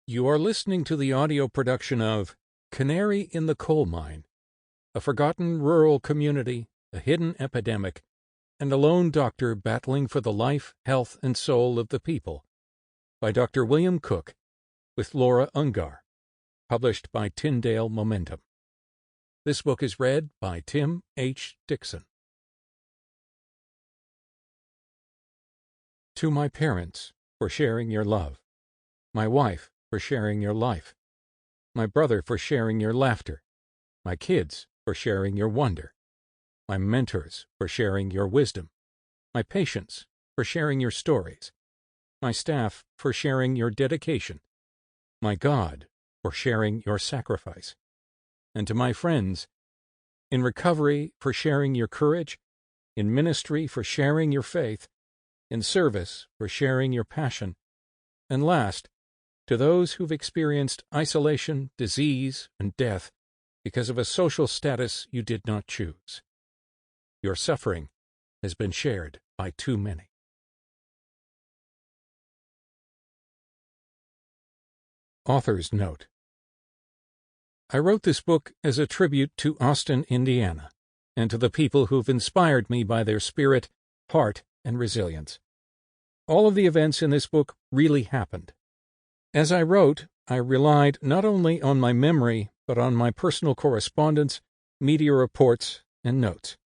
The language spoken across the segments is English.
You are listening to the audio production of Canary in the Coal Mine, a forgotten rural community, a hidden epidemic, and a lone doctor battling for the life, health, and soul of the people, by Dr. William Cooke, with Laura Ungar, published by Tyndale Momentum. This book is read by Tim H. Dixon. To my parents, for sharing your love. My wife, for sharing your life. My brother, for sharing your laughter. My kids, for sharing your wonder. My mentors, for sharing your wisdom. My patients, for sharing your stories. My staff, for sharing your dedication. My God, for sharing your sacrifice. And to my friends, in recovery, for sharing your courage. In ministry, for sharing your faith. In service, for sharing your passion. And last, to those who've experienced isolation, disease, and death because of a social status you did not choose. Your suffering has been shared by too many. Author's Note: I wrote this book as a tribute to Austin, Indiana, and to the people who've inspired me by their spirit, heart, and resilience. All of the events in this book really happened. As I wrote, I relied not only on my memory, but on my personal correspondence, media reports, and notes.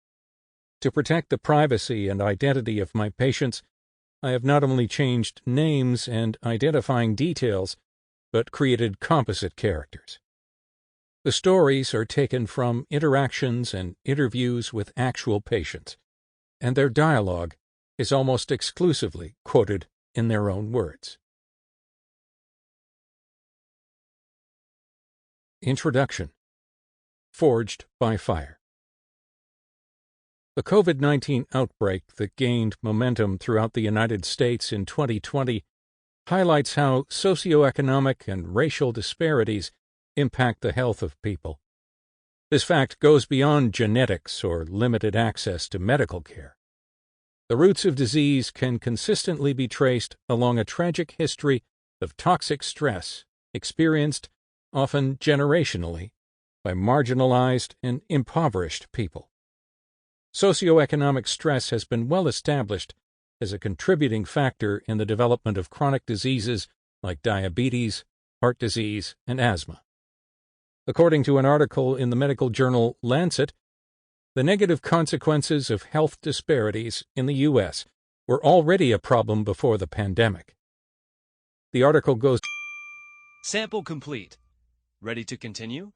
To protect the privacy and identity of my patients, I have not only changed names and identifying details, but created composite characters. The stories are taken from interactions and interviews with actual patients, and their dialogue is almost exclusively quoted in their own words. Introduction. Forged by Fire. The COVID-19 outbreak that gained momentum throughout the United States in 2020 highlights how socioeconomic and racial disparities impact the health of people. This fact goes beyond genetics or limited access to medical care. The roots of disease can consistently be traced along a tragic history of toxic stress experienced, often generationally, by marginalized and impoverished people. Socioeconomic stress has been well established as a contributing factor in the development of chronic diseases like diabetes, heart disease, and asthma. According to an article in the medical journal Lancet, the negative consequences of health disparities in the U.S. were already a problem before the pandemic. The article goes. Sample complete. Ready to continue?